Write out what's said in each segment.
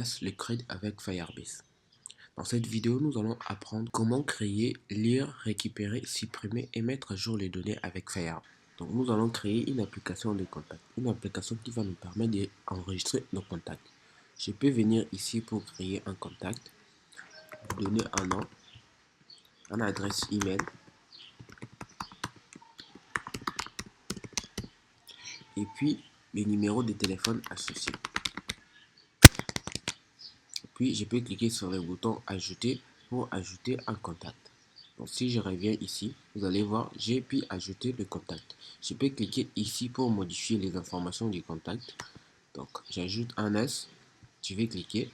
classe le CRUD avec Firebase. Dans cette vidéo, nous allons apprendre comment créer, lire, récupérer, supprimer et mettre à jour les données avec Firebase. Donc nous allons créer une application de contact, une application qui va nous permettre d'enregistrer nos contacts. Je peux venir ici pour créer un contact, donner un nom, une adresse email et puis le numéro de téléphone associé. Puis je peux cliquer sur le bouton ajouter pour ajouter un contact. Donc si je reviens ici, vous allez voir, j'ai pu ajouter le contact. Je peux cliquer ici pour modifier les informations du contact. Donc j'ajoute un S, je vais cliquer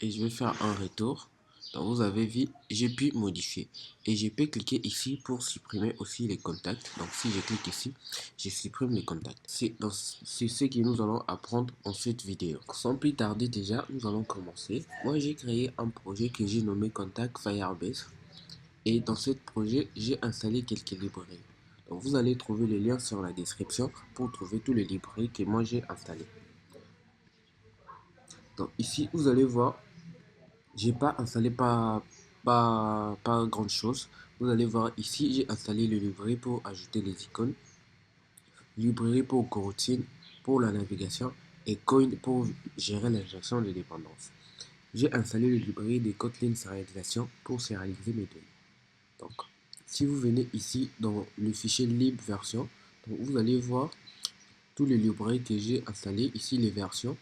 et je vais faire un retour. Donc vous avez vu, j'ai pu modifier et je peux cliquer ici pour supprimer aussi les contacts. Donc si je clique ici, je supprime les contacts. C'est ce que nous allons apprendre en cette vidéo. Sans plus tarder déjà, nous allons commencer. Moi j'ai créé un projet que j'ai nommé Contact Firebase et dans ce projet j'ai installé quelques librairies. Donc vous allez trouver le lien sur la description pour trouver tous les librairies que moi j'ai installées. Donc ici vous allez voir, j'ai pas installé pas grande chose. Vous allez voir ici, j'ai installé le librairie pour ajouter les icônes, librairie pour coroutine, pour la navigation et coin pour gérer l'injection de dépendance. J'ai installé le librairie de Kotlin Serialisation pour sérialiser mes données. Donc, si vous venez ici dans le fichier lib version, donc vous allez voir tous les librairies que j'ai installées, ici les versions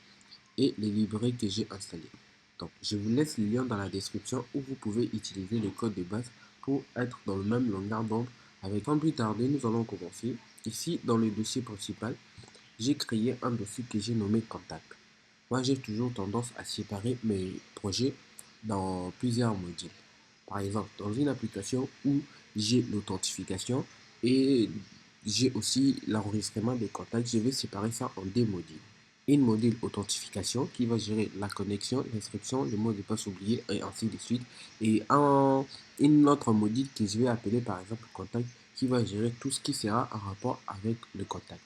et les librairies que j'ai installées. Donc, je vous laisse le lien dans la description où vous pouvez utiliser le code de base pour être dans le même longueur d'onde. Avec sans plus tarder, nous allons commencer. Ici, dans le dossier principal, j'ai créé un dossier que j'ai nommé Contact. Moi, j'ai toujours tendance à séparer mes projets dans plusieurs modules. Par exemple, dans une application où j'ai l'authentification et j'ai aussi l'enregistrement des contacts, je vais séparer ça en deux modules. Une module authentification qui va gérer la connexion, l'inscription, le mot de passe oublié et ainsi de suite. Et une autre module que je vais appeler par exemple contact qui va gérer tout ce qui sera en rapport avec le contact.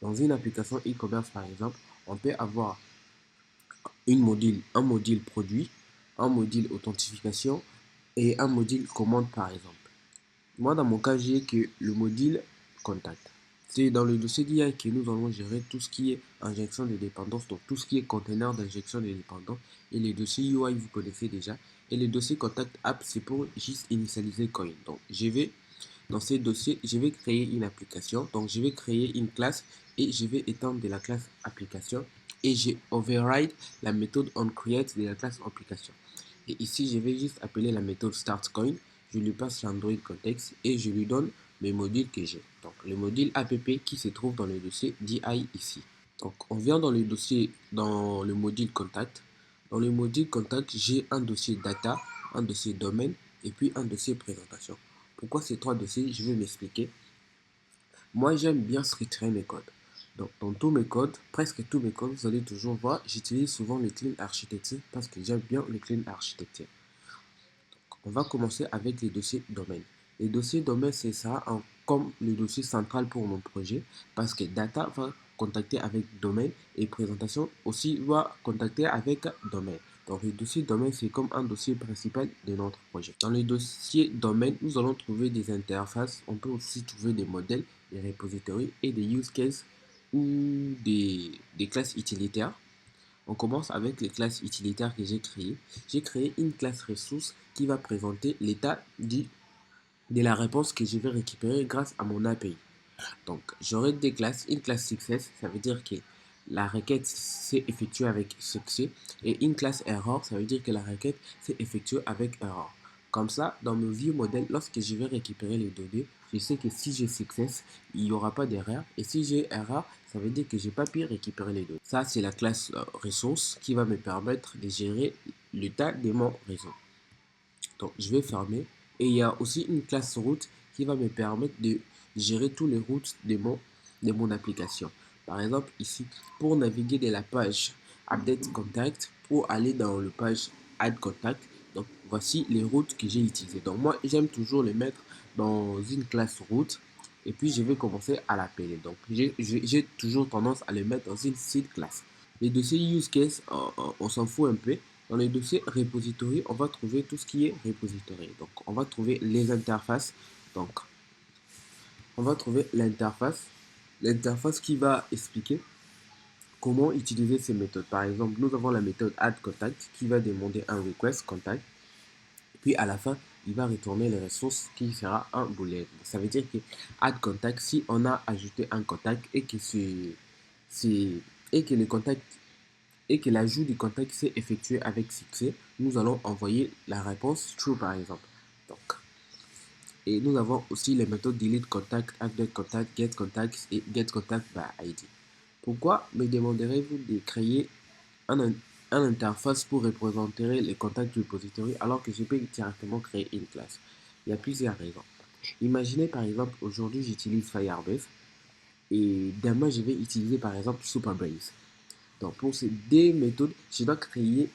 Dans une application e-commerce par exemple, on peut avoir un module produit, un module authentification et un module commande par exemple. Moi dans mon cas j'ai que le module contact. C'est dans le dossier d'IA que nous allons gérer tout ce qui est injection de dépendance, donc tout ce qui est conteneur d'injection de dépendance. Et les dossiers UI vous connaissez déjà. Et le dossier contact app c'est pour juste initialiser coin. Donc je vais dans ces dossiers, je vais créer une application. Donc je vais créer une classe et je vais étendre de la classe application et j'ai override la méthode onCreate de la classe application. Et ici, je vais juste appeler la méthode startCoin. Je lui passe l'Android context et je lui donne mes modules que j'ai. Donc, le module app qui se trouve dans le dossier DI ici. Donc, on vient dans le dossier, dans le module contact. Dans le module contact, j'ai un dossier data, un dossier domaine et puis un dossier présentation. Pourquoi ces trois dossiers? Je vais m'expliquer. Moi, j'aime bien structurer mes codes. Donc, dans tous mes codes, presque tous mes codes, vous allez toujours voir, j'utilise souvent le clean architecture parce que j'aime bien le clean architecture. Donc, on va commencer avec les dossiers domaine. Les dossiers domaine, c'est ça comme le dossier central pour mon projet parce que data va contacter avec domaine et présentation aussi va contacter avec domaine. Donc, le dossier domaine, c'est comme un dossier principal de notre projet. Dans le dossier domaine, nous allons trouver des interfaces. On peut aussi trouver des modèles, des repositories et des use cases ou des classes utilitaires. On commence avec les classes utilitaires que j'ai créées. J'ai créé une classe ressource qui va présenter l'état de la réponse que je vais récupérer grâce à mon API. Donc, j'aurai des classes. Une classe success, ça veut dire que la requête s'est effectuée avec succès. Et une classe error, ça veut dire que la requête s'est effectuée avec error. Comme ça, dans mon view model, lorsque je vais récupérer les données, je sais que si j'ai success, il n'y aura pas d'erreur. Et si j'ai error, ça veut dire que j'ai pas pu récupérer les données. Ça, c'est la classe ressource qui va me permettre de gérer l'état de mon réseau. Donc, je vais fermer. Et il y a aussi une classe route qui va me permettre de gérer tous les routes de mon application. Par exemple, ici, pour naviguer de la page Update Contact pour aller dans le page Add Contact, donc voici les routes que j'ai utilisées. Donc moi, j'aime toujours les mettre dans une classe route et puis je vais commencer à l'appeler. Donc j'ai toujours tendance à le mettre dans une seed class. Les dossiers use case, on s'en fout un peu. Dans les dossiers repository, on va trouver tout ce qui est repository. Donc on va trouver les interfaces. Donc on va trouver l'interface qui va expliquer comment utiliser ces méthodes. Par exemple, nous avons la méthode add contact qui va demander un request contact. Puis à la fin, il va retourner les ressources qui sera un boolean. Ça veut dire que add contact, si on a ajouté un contact et que le contact et que l'ajout du contact s'est effectué avec succès, nous allons envoyer la réponse true par exemple. Donc, et nous avons aussi les méthodes delete contact, update contact, get contact et get contact by ID. Pourquoi me demanderez-vous de créer un interface pour représenter les contacts repository alors que je peux directement créer une classe? Il y a plusieurs raisons. Imaginez par exemple, aujourd'hui j'utilise Firebase et demain je vais utiliser par exemple Supabase. Donc pour ces deux méthodes, je dois créer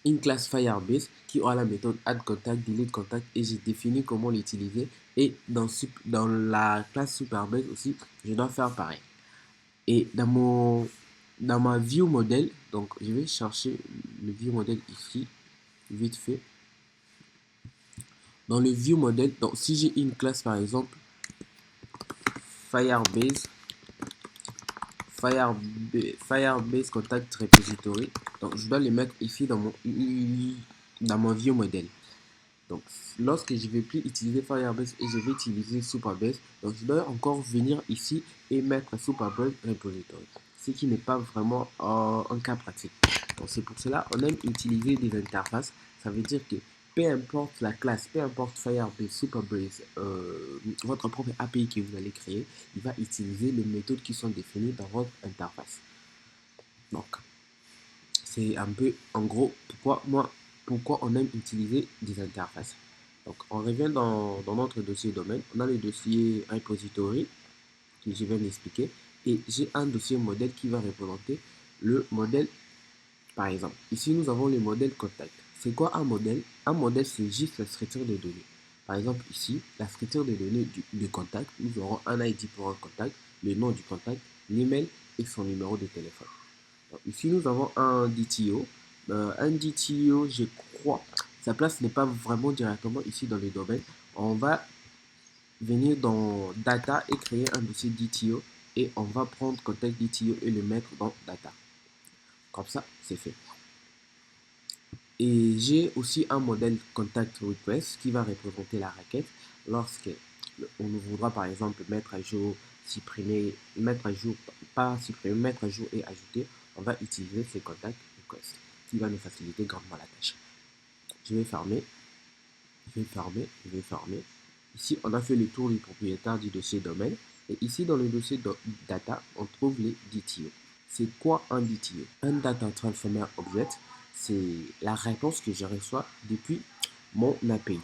une classe Firebase qui aura la méthode add contact, delete contact et j'ai défini comment l'utiliser. Et dans la classe Supabase aussi, je dois faire pareil. Et dans ma view model, donc je vais chercher le view model ici, vite fait. Dans le view model, donc si j'ai une classe par exemple Firebase, Firebase Contact Repository, donc je dois les mettre ici dans mon view model. Donc, lorsque je ne vais plus utiliser Firebase et je vais utiliser Supabase, donc je dois encore venir ici et mettre Supabase Repository, ce qui n'est pas vraiment un cas pratique. Donc, c'est pour cela qu'on aime utiliser des interfaces. Ça veut dire que peu importe la classe, peu importe Firebase, Supabase, votre propre API que vous allez créer, il va utiliser les méthodes qui sont définies dans votre interface. Donc, c'est un peu en gros pourquoi on aime utiliser des interfaces. Donc on revient dans notre dossier domaine. On a le dossier repository que je viens d'expliquer et j'ai un dossier modèle qui va représenter le modèle. Par exemple, ici nous avons le modèle contact. C'est quoi un modèle? Un modèle, c'est juste la structure des données. Par exemple, ici, la structure des données du contact, nous aurons un ID pour un contact, le nom du contact, l'email et son numéro de téléphone. Donc, ici, nous avons un DTO. Un DTO, je crois, sa place n'est pas vraiment directement ici dans le domaine. On va venir dans Data et créer un dossier DTO et on va prendre contact DTO et le mettre dans Data. Comme ça, c'est fait. Et j'ai aussi un modèle contact request qui va représenter la requête lorsque on voudra par exemple mettre à jour, supprimer, mettre à jour, pas supprimer, mettre à jour et ajouter, on va utiliser ces contact request qui va nous faciliter grandement la tâche. Je vais fermer, je vais fermer, je vais fermer. Ici, on a fait le tour du propriétaire du dossier domaine. Et ici, dans le dossier data, on trouve les DTO. C'est quoi un DTO? Un Data Transformer Object, c'est la réponse que je reçois depuis mon API.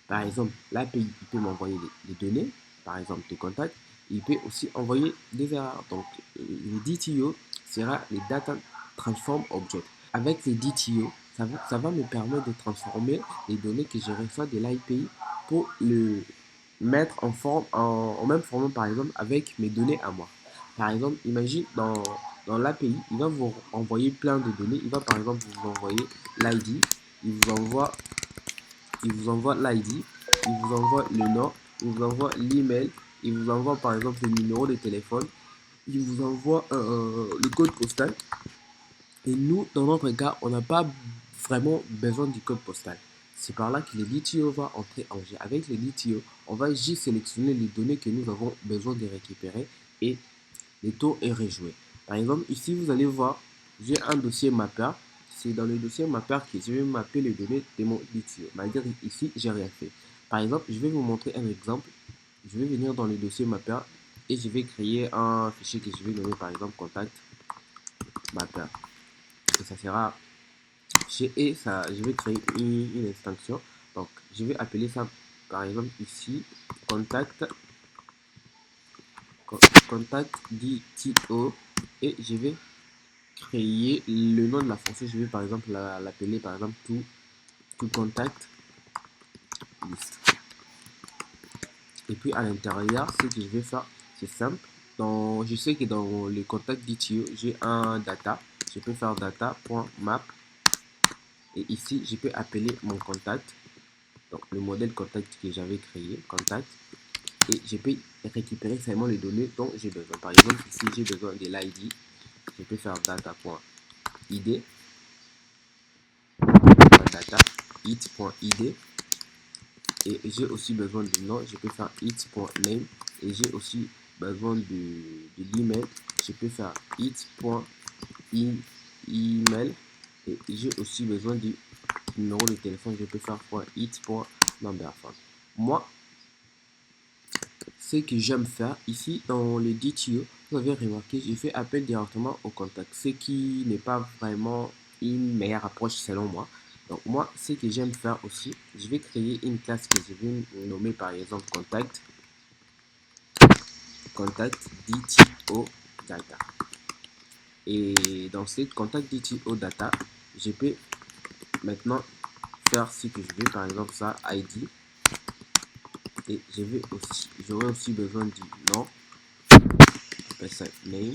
Par exemple, l'API peut m'envoyer des données, par exemple des contacts. Il peut aussi envoyer des erreurs. Donc, le DTO sera les Data Transform Object. Avec les DTO, ça va me permettre de transformer les données que je reçois de l'API pour le mettre en même format, par exemple, avec mes données à moi. Par exemple, imagine dans l'API, il va vous envoyer plein de données. Il va par exemple vous envoyer l'ID, il vous envoie l'ID, il vous envoie le nom, il vous envoie l'email, il vous envoie par exemple le numéro de téléphone, il vous envoie le code postal. Et nous, dans notre cas, on n'a pas vraiment besoin du code postal. C'est par là que le DTO va entrer en jeu. Avec le DTO, on va juste sélectionner les données que nous avons besoin de récupérer et le tour est rejoué. Par exemple, ici, vous allez voir, j'ai un dossier mapper. C'est dans le dossier mapper que je vais mapper les données de mon DTO. C'est-à-dire ici, j'ai rien fait. Par exemple, je vais vous montrer un exemple. Je vais venir dans le dossier mapper et je vais créer un fichier que je vais nommer par exemple contact mapper. Et ça sera et ça, je vais créer une extension. Donc, je vais appeler ça par exemple ici contact DTO et je vais créer le nom de la fonction. Je vais par exemple l'appeler par exemple to contact list. Et puis à l'intérieur, ce que je vais faire, c'est simple. Je sais que dans les contacts DTO, j'ai un data. Je peux faire data.map. Et ici, je peux appeler mon contact. Donc le modèle contact que j'avais créé, contact. Et je peux récupérer seulement les données dont j'ai besoin. Par exemple, ici, j'ai besoin de l'ID. Je peux faire data.id. Data, it.id. Et j'ai aussi besoin du nom. Je peux faire it.name. Et j'ai aussi besoin de l'email. Je peux faire it.email. Et j'ai aussi besoin du numéro de téléphone. Je peux faire it.numberphone. Moi, ce que j'aime faire ici dans le DTO, vous avez remarqué, j'ai fait appel directement au contact, ce qui n'est pas vraiment une meilleure approche selon moi. Donc moi, ce que j'aime faire aussi, je vais créer une classe que je vais nommer par exemple contact DTO data. Et dans ce contact DTO data, je peux maintenant faire ce que je veux, par exemple ça, ID. Et j'aurai aussi besoin du nom, on appelle ça name.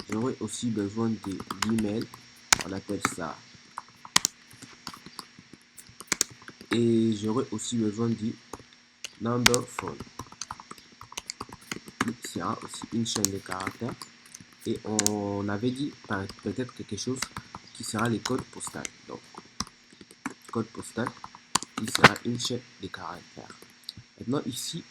J'aurai aussi besoin de l'email, on appelle ça. Et j'aurai aussi besoin du number phone. Il sera aussi une chaîne de caractères. Et on avait dit peut-être quelque chose qui sera les codes postaux. Donc, code postal, il sera une chaîne de caractères. Maintenant, ici,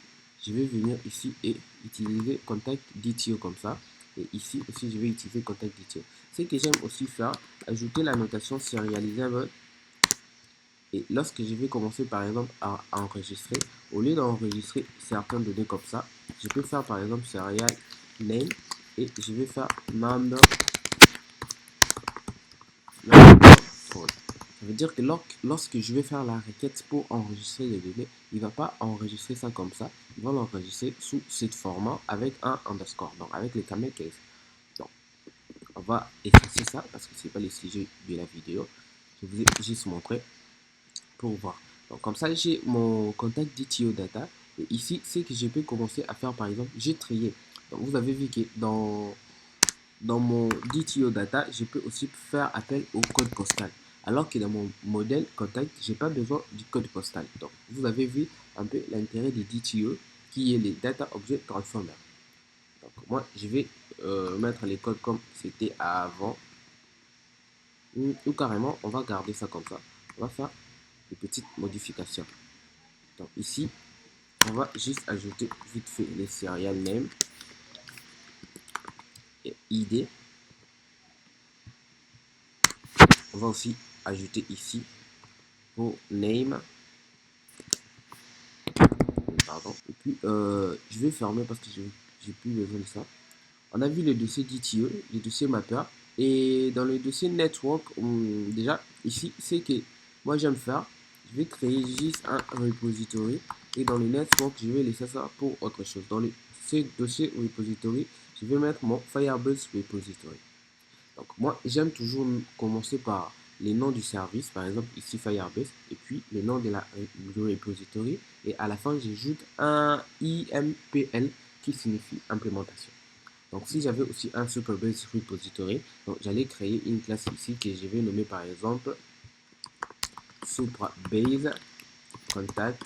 je vais venir ici et utiliser contact DTO comme ça. Et ici aussi, je vais utiliser contact DTO. Ce que j'aime aussi faire, ajouter la notation serialisable. Et lorsque je vais commencer par exemple à enregistrer, au lieu d'enregistrer certaines données comme ça, je peux faire par exemple serial name et je vais faire number phone. Ça veut dire que lorsque je vais faire la requête pour enregistrer les données, il ne va pas enregistrer ça comme ça, il va l'enregistrer sous ce format avec un underscore, donc avec les camel case. Donc, on va effacer ça parce que ce n'est pas le sujet de la vidéo. Je vous ai juste montré pour voir. Donc comme ça, j'ai mon contact DTO data. Et ici, c'est que je peux commencer à faire, par exemple, j'ai trié. Donc vous avez vu que dans mon DTO data, je peux aussi faire appel au code postal. Alors que dans mon modèle contact, j'ai pas besoin du code postal. Donc vous avez vu un peu l'intérêt des DTO qui est les Data Object Transformer. Donc moi, je vais mettre les codes comme c'était avant. Ou carrément, on va garder ça comme ça. On va faire des petites modifications. Donc ici, on va juste ajouter vite fait les serial name et ID. On va aussi ajouter ici pour name. Pardon. Et puis, je vais fermer parce que j'ai plus besoin de ça. On a vu le dossier DTO, le dossier mapper. Et dans le dossier network, déjà, ici, c'est que moi j'aime faire. Je vais créer juste un repository. Et dans le network, je vais laisser ça pour autre chose. Dans ce dossier repository, je vais mettre mon Firebase repository. Donc moi, j'aime toujours commencer par les noms du service, par exemple ici Firebase, et puis le nom de la repository, et à la fin, j'ajoute un IMPL qui signifie implémentation. Donc si j'avais aussi un Superbase repository, donc j'allais créer une classe ici que je vais nommer par exemple Superbase contact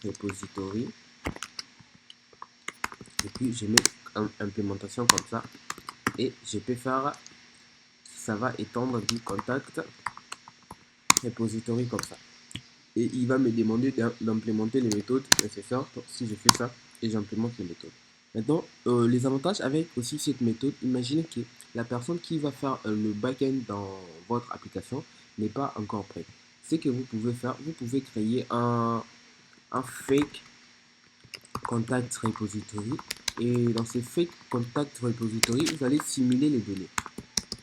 repository, et puis je mets une implémentation comme ça, et je peux faire, ça va étendre du contact repository comme ça. Et il va me demander d'implémenter les méthodes nécessaires. Donc, si je fais ça et j'implémente les méthodes. Maintenant, les avantages avec aussi cette méthode, imaginez que la personne qui va faire le back-end dans votre application n'est pas encore prête. Ce que vous pouvez faire, vous pouvez créer un fake contact repository. Et dans ce fake contact repository, vous allez simuler les données.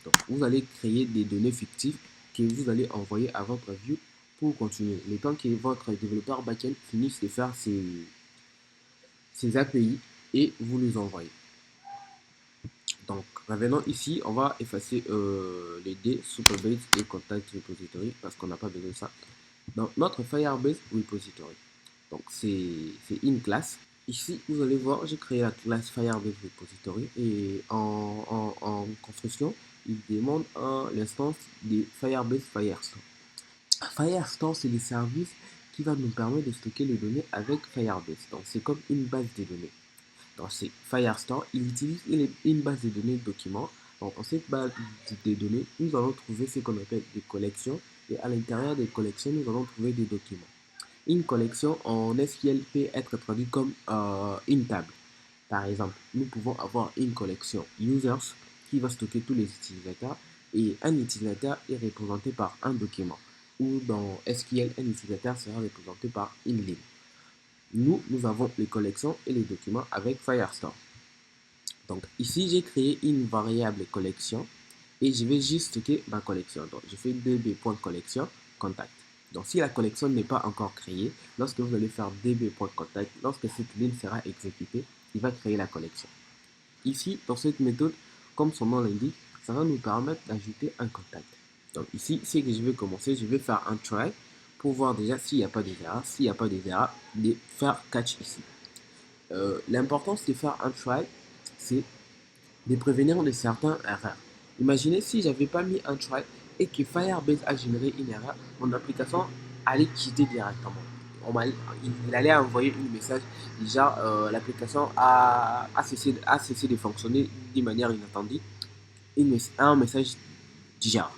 Donc, vous allez créer des données fictives que vous allez envoyer à votre view pour continuer. Le temps que votre développeur backend finisse de faire ses API et vous les envoyez. Donc, revenons ici, on va effacer les D, Superbase et Contact Repository parce qu'on n'a pas besoin de ça dans notre Firebase Repository. Donc c'est une classe. Ici, vous allez voir, j'ai créé la classe Firebase Repository et en construction, il demande l'instance de Firebase Firestore. Firestore, c'est le service qui va nous permettre de stocker les données avec Firebase. Donc c'est comme une base de données. Donc c'est Firestore, il utilise une base de données de documents. Donc dans cette base de données, nous allons trouver ce qu'on appelle des collections et à l'intérieur des collections, nous allons trouver des documents. Une collection en SQL peut être traduite comme une table. Par exemple, nous pouvons avoir une collection users qui va stocker tous les utilisateurs et un utilisateur est représenté par un document. Ou dans SQL, un utilisateur sera représenté par une ligne. Nous avons les collections et les documents avec Firestore. Donc ici, j'ai créé une variable collection et je vais juste stocker ma collection. Donc je fais db.collection contact. Donc si la collection n'est pas encore créée, lorsque vous allez faire db.contact, lorsque cette ligne sera exécutée, il va créer la collection. Ici, dans cette méthode, comme son nom l'indique, ça va nous permettre d'ajouter un contact. Donc ici, c'est que je vais commencer, je vais faire un try pour voir déjà s'il n'y a pas d'erreur. S'il n'y a pas d'erreur, de faire catch ici. L'importance de faire un try, c'est de prévenir de certains erreurs. Imaginez si j'avais pas mis un try et que Firebase a généré une erreur, mon application allait quitter directement. Il allait envoyer un message déjà l'application a cessé de fonctionner de manière inattendue, un message du genre.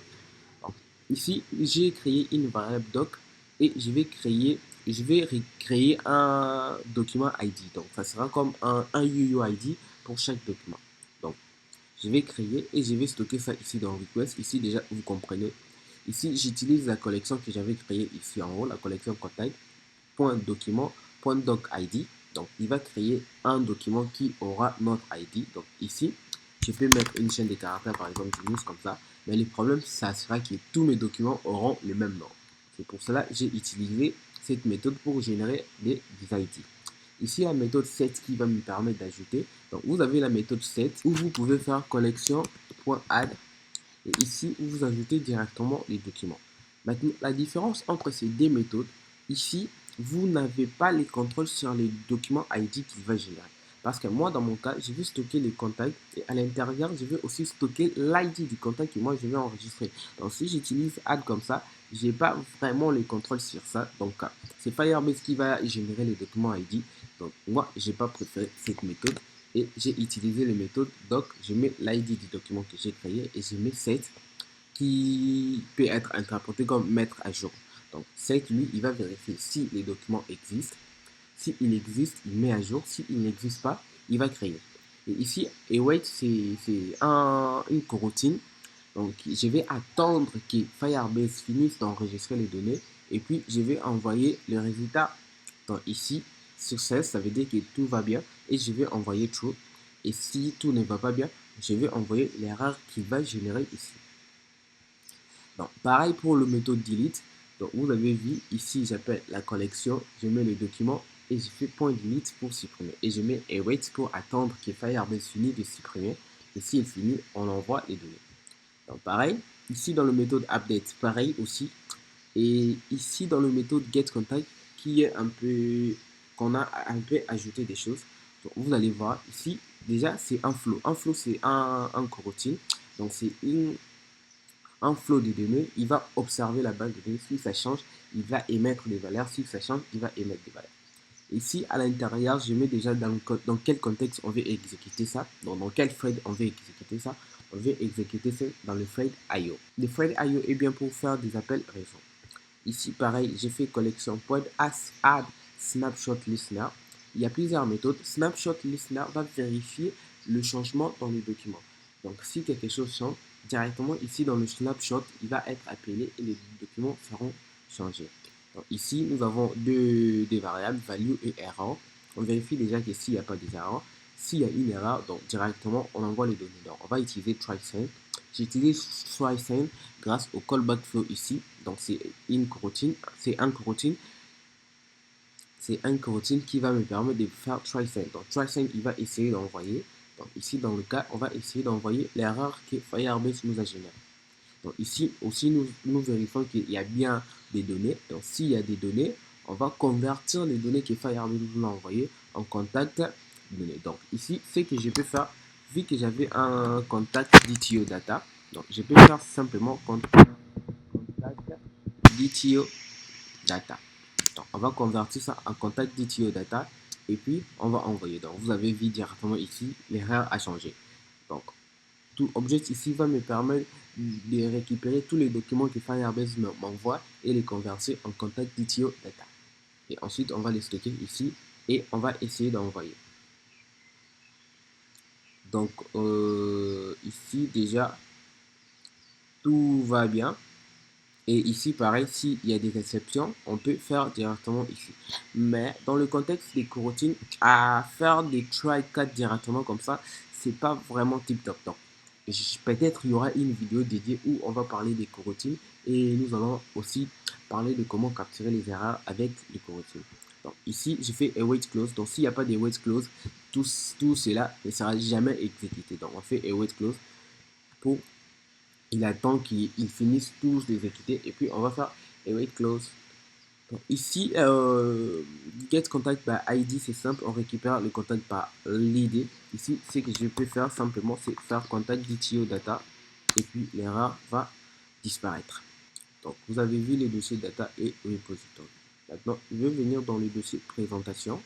Donc, ici, j'ai créé une variable doc et je vais recréer un document ID. Donc, ça sera comme un UUID pour chaque document. Donc, je vais créer et je vais stocker ça ici dans request. Ici, déjà, vous comprenez. Ici, j'utilise la collection que j'avais créée ici en haut, la collection contact, .document, .docID. Donc, il va créer un document qui aura notre ID. Donc, ici, je peux mettre une chaîne de caractères, par exemple, du news comme ça. Mais le problème, ça sera que tous mes documents auront le même nom. C'est pour cela que j'ai utilisé cette méthode pour générer des ID. Ici, la méthode set qui va me permettre d'ajouter. Donc, vous avez la méthode set où vous pouvez faire collection.add et ici, vous ajoutez directement les documents. Maintenant, la différence entre ces deux méthodes, ici, vous n'avez pas les contrôles sur les documents ID qu'il va générer. Parce que moi, dans mon cas, je vais stocker les contacts et à l'intérieur, je vais aussi stocker l'ID du contact que moi, je vais enregistrer. Donc, si j'utilise add comme ça, je n'ai pas vraiment les contrôles sur ça. Donc, c'est Firebase qui va générer les documents ID. Donc, moi, je n'ai pas préféré cette méthode et j'ai utilisé les méthodes doc. Je mets l'ID du document que j'ai créé et je mets set qui peut être interprété comme mettre à jour. Donc, set, lui, il va vérifier si les documents existent. S'il existe, il met à jour. S'il n'existe pas, il va créer. Et ici, await, c'est une coroutine. Donc, je vais attendre que Firebase finisse d'enregistrer les données et puis je vais envoyer le résultat. Donc, ici, success, ça veut dire que tout va bien et je vais envoyer true. Et si tout ne va pas bien, je vais envoyer l'erreur qui va générer ici. Donc, pareil pour le méthode delete. Donc, vous avez vu ici, j'appelle la collection, je mets les documents et je fais .delete pour supprimer. Et je mets await pour attendre que Firebase finisse de supprimer. Et s'il finit, on envoie les données. Donc, pareil, ici dans le méthode update, pareil aussi. Et ici dans le méthode getContact, qui est un peu, qu'on a un peu ajouté des choses. Donc, vous allez voir ici, déjà c'est un flow. Un flow, c'est un coroutine. Donc, c'est un flow de données. Il va observer la base de données. Si ça change, il va émettre des valeurs. Si ça change, il va émettre des valeurs. Ici, à l'intérieur, je mets déjà dans quel contexte on veut exécuter ça. Donc, dans quel thread on veut exécuter ça. On veut exécuter ça dans le thread IO. Le thread IO est bien pour faire des appels réseau. Ici, pareil, j'ai fait collection pod add snapshot listener. Il y a plusieurs méthodes. Snapshot listener va vérifier le changement dans le document. Donc, si quelque chose change, directement ici dans le snapshot, il va être appelé et les documents seront changés. Donc, ici, nous avons deux variables, value et error. On vérifie déjà que s'il n'y a pas d'erreur. S'il y a une erreur, donc directement, on envoie les données. Donc, on va utiliser try-send. J'utilise try-send grâce au callback flow ici. Donc, c'est une coroutine. C'est un coroutine qui va me permettre de faire try-send. Donc, try-send, il va essayer d'envoyer. Donc, ici, dans le cas, on va essayer d'envoyer l'erreur que Firebase nous a générée. Donc, ici aussi, nous vérifions qu'il y a bien des données. Donc, s'il y a des données, on va convertir les données que Firebase nous a envoyées en contact données. Donc ici, ce que je peux faire, vu que j'avais un contact DTO data, donc je peux faire simplement contact DTO data. Donc on va convertir ça en contact DTO data et puis on va envoyer. Donc vous avez vu directement ici, l'erreur a changé. Donc tout Object ici va me permettre de récupérer tous les documents que Firebase m'envoie et les convertir en contact DTO data. Et ensuite, on va les stocker ici et on va essayer d'envoyer. Donc, ici, déjà, tout va bien. Et ici, pareil, s'il y a des exceptions, on peut faire directement ici. Mais dans le contexte des coroutines, à faire des try-cat directement comme ça, c'est pas vraiment tip-top. Donc, peut-être il y aura une vidéo dédiée où on va parler des coroutines et nous allons aussi parler de comment capturer les erreurs avec les coroutines. Donc, ici, j'ai fait await clause. Donc, s'il n'y a pas d'await clause, tout cela ne sera jamais exécuté. Donc, on fait await clause pour il attend qu'ils finissent tous d'exécuter et puis on va faire await clause. Donc ici, get contact by ID, c'est simple, on récupère le contact par l'ID. Ici, ce que je peux faire simplement, c'est faire contact DTO data et puis l'erreur va disparaître. Donc vous avez vu les dossiers data et repository. Maintenant, je vais venir dans le dossier présentation.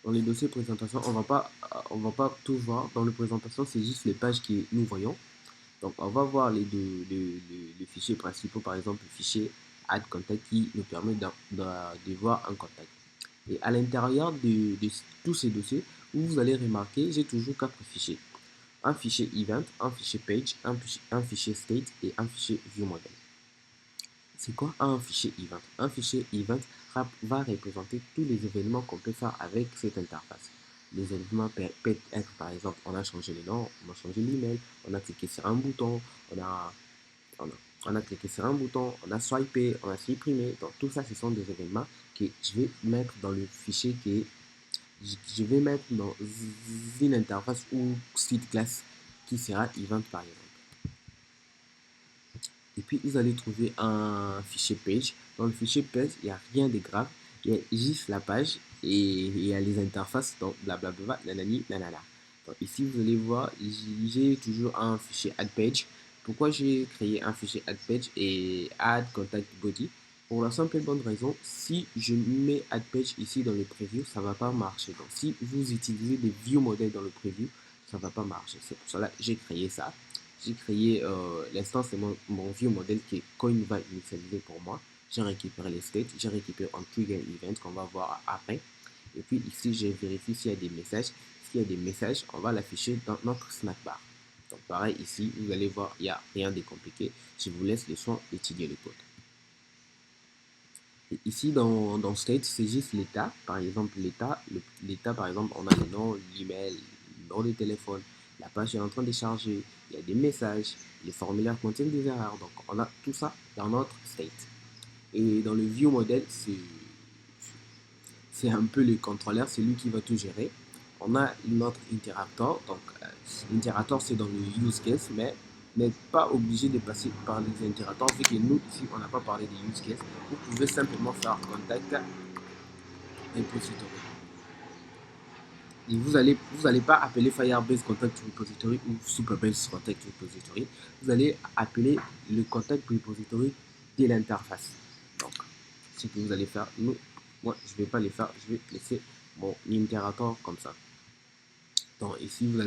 Dans les dossiers présentation, on va pas tout voir. Dans le présentation, c'est juste les pages que nous voyons. Donc, on va voir les fichiers principaux, par exemple, le fichier add contact qui nous permet de voir un contact. Et à l'intérieur de tous ces dossiers, vous allez remarquer, j'ai toujours 4 fichiers. Un fichier event, un fichier page, un fichier state et un fichier view model. C'est quoi un fichier event? Un fichier event va représenter tous les événements qu'on peut faire avec cette interface. Les événements peuvent être, par exemple, on a changé le nom, on a changé l'email, on a cliqué sur un bouton, on a cliqué sur un bouton, on a swipé, on a supprimé. Donc, tout ça, ce sont des événements que je vais mettre dans le fichier je vais mettre dans une interface ou site class qui sera event par exemple. Et puis, vous allez trouver un fichier page. Dans le fichier page, il n'y a rien de grave. Il y a juste la page et il y a les interfaces. Donc, blablabla, nanani, nanana. Donc, ici, vous allez voir, j'ai toujours un fichier add page. Pourquoi j'ai créé un fichier add page et add contact body? Pour la simple et bonne raison, si je mets add page ici dans le preview, ça ne va pas marcher. Donc, si vous utilisez des view modèles dans le preview, ça ne va pas marcher. C'est pour cela que j'ai créé ça. J'ai créé l'instance de mon vieux modèle que Coin va initialiser pour moi. J'ai récupéré les states, j'ai récupéré un trigger event qu'on va voir après. Et puis ici, je vérifie s'il y a des messages. S'il y a des messages, on va l'afficher dans notre snack bar. Donc pareil, ici, vous allez voir, il n'y a rien de compliqué. Je vous laisse le soin d'étudier le code. Et ici, dans state, c'est juste l'état. Par exemple, l'état, par exemple, on a le nom, l'email, le numéro de téléphone. La page est en train de charger. Il y a des messages. Les formulaires contiennent des erreurs. Donc, on a tout ça dans notre state. Et dans le view model, c'est un peu le contrôleur, c'est lui qui va tout gérer. On a notre interactor. Donc, l'interactor, c'est dans le use case, mais n'êtes pas obligé de passer par les interacteurs vu que nous, ici, on n'a pas parlé des use case. Vous pouvez simplement faire contact repository. Et vous allez pas appeler Firebase Contact Repository ou Superbase Contact Repository. Vous allez appeler le Contact Repository de l'interface. Donc, ce que vous allez faire, moi, je vais pas les faire, je vais laisser mon impérator comme ça. Donc, ici, vous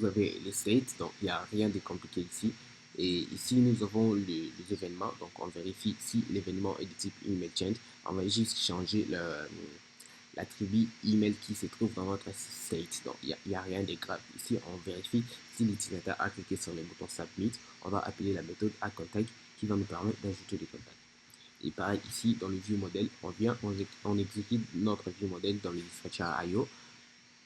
avez les states, donc il n'y a rien de compliqué ici. Et ici, nous avons les événements, donc on vérifie si l'événement est de type email change. On va juste changer l'attribut email qui se trouve dans votre state. Donc, il n'y a rien de grave. Ici, on vérifie si l'utilisateur a cliqué sur le bouton Submit. On va appeler la méthode addContact qui va nous permettre d'ajouter des contacts. Et pareil, ici, dans le view model, on exécute notre view model dans le dispatcher IO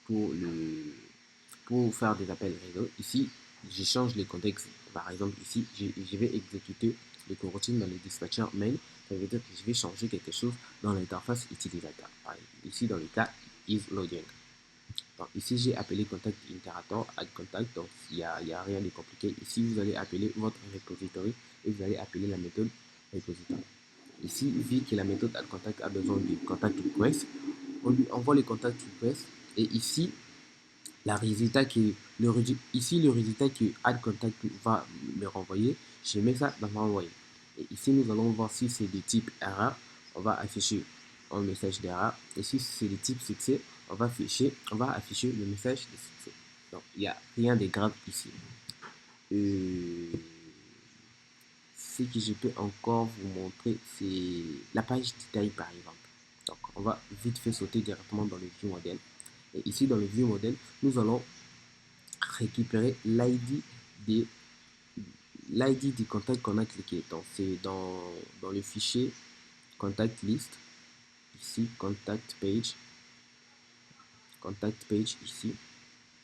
pour faire des appels réseau. Ici, je change les contextes. Par exemple, ici, je vais exécuter les coroutines dans le dispatcher main. Ça veut dire que je vais changer quelque chose dans l'interface utilisateur. Ici, dans le cas is loading. Donc, ici, j'ai appelé contact iterator add contact. Donc, il n'y a rien de compliqué. Ici, vous allez appeler votre repository et vous allez appeler la méthode repository. Ici, vu que la méthode add-contact a besoin de contact request, on lui envoie le contact request. Et ici, ici, le résultat que add-contact va me renvoyer, je mets ça dans l'envoyer. Et ici, nous allons voir si c'est de type erreur, on va afficher un message d'erreur. Et si c'est de type succès, on va afficher le message de succès. Donc, il n'y a rien de grave ici. Ce que je peux encore vous montrer, c'est la page détail par exemple. Donc, on va vite fait sauter directement dans le view model. Et ici, dans le view model, nous allons récupérer l'ID du contact qu'on a cliqué. Donc, c'est dans le fichier contact list. Ici, contact page ici.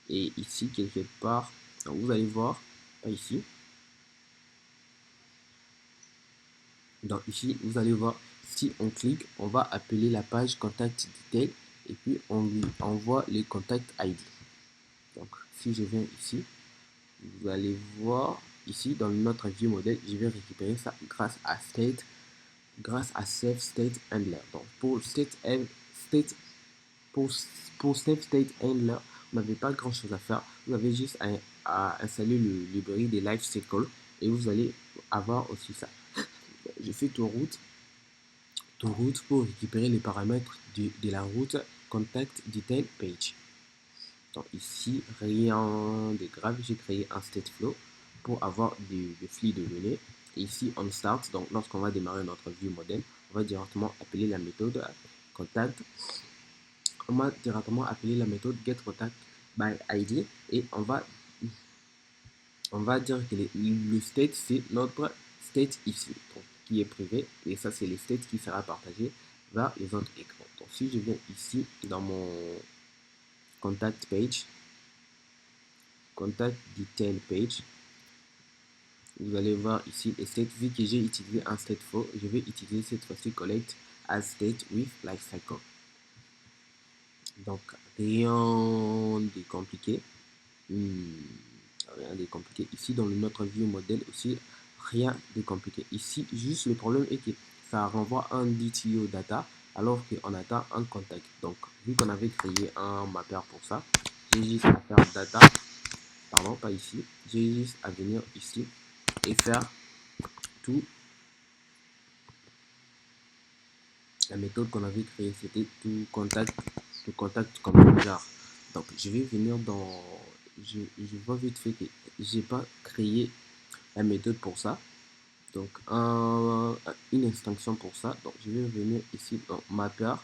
Et ici, quelque part, donc vous allez voir, pas ici. Donc ici, vous allez voir, si on clique, on va appeler la page contact detail et puis on lui envoie les contact ID. Donc si je viens ici, vous allez voir ici dans notre view model, je vais récupérer ça grâce à save state handler. Donc pour save state handler, vous n'avez pas grand chose à faire. Vous avez juste à installer le librairie des live cycle et vous allez avoir aussi ça. Je fais tout route pour récupérer les paramètres de la route contact detail page. Donc ici, rien de grave, j'ai créé un state flow pour avoir des flux de données. Et ici, on start, donc lorsqu'on va démarrer notre view model, on va directement appeler la méthode contact. On va directement appeler la méthode getContact by ID et on va dire que le state, c'est notre state ici, donc, qui est privé. Et ça, c'est le state qui sera partagé vers les autres écrans. Donc, si je viens ici dans mon contact page, contact detail page, vous allez voir ici le state. Vu que j'ai utilisé un state faux, je vais utiliser cette fois-ci collect as state with lifecycle. Donc, rien de compliqué. Rien de compliqué. Ici, dans notre view model aussi, rien de compliqué. Ici, juste le problème est que ça renvoie un DTO data alors qu'on attend un contact. Donc, vu qu'on avait créé un mapper pour ça, j'ai juste à faire data, pardon, pas ici, j'ai juste à venir ici et faire tout. La méthode qu'on avait créée, c'était tout contact comme genre. Donc, je vais venir dans, je vois vite fait que j'ai pas créé la méthode pour ça. Donc, une extension pour ça. Donc, je vais venir ici dans mapper.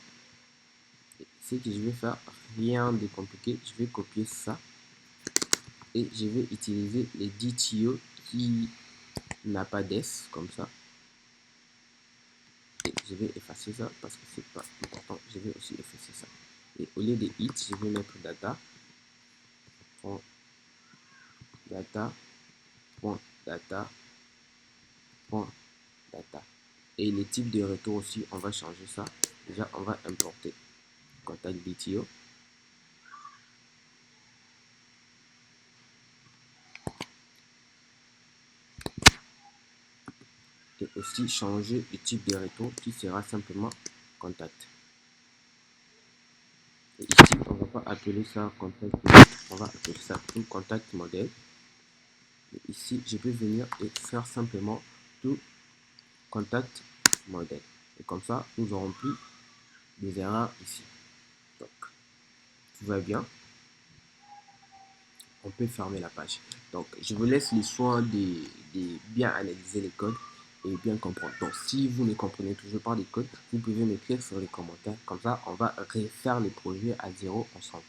Ce que je vais faire, rien de compliqué. Je vais copier ça et je vais utiliser les DTO qui n'a pas d'S comme ça. Et je vais effacer ça parce que c'est pas important. Je vais aussi effacer ça. Et au lieu de it, je vais mettre data. Data. Data. Data. Et les types de retour aussi, on va changer ça. Déjà, on va importer contact DTO. Et aussi changer le type de retour qui sera simplement contact. Et ici, on va pas appeler ça contact, on va appeler ça tout contact model. Et ici, je peux venir et faire simplement tout contact model. Et comme ça, nous n'aurons plus des erreurs ici. Donc, tout va bien. On peut fermer la page. Donc, je vous laisse le soin de bien analyser les codes et bien comprendre. Donc, si vous ne comprenez toujours pas les codes, vous pouvez m'écrire sur les commentaires. Comme ça, on va refaire les projets à zéro ensemble.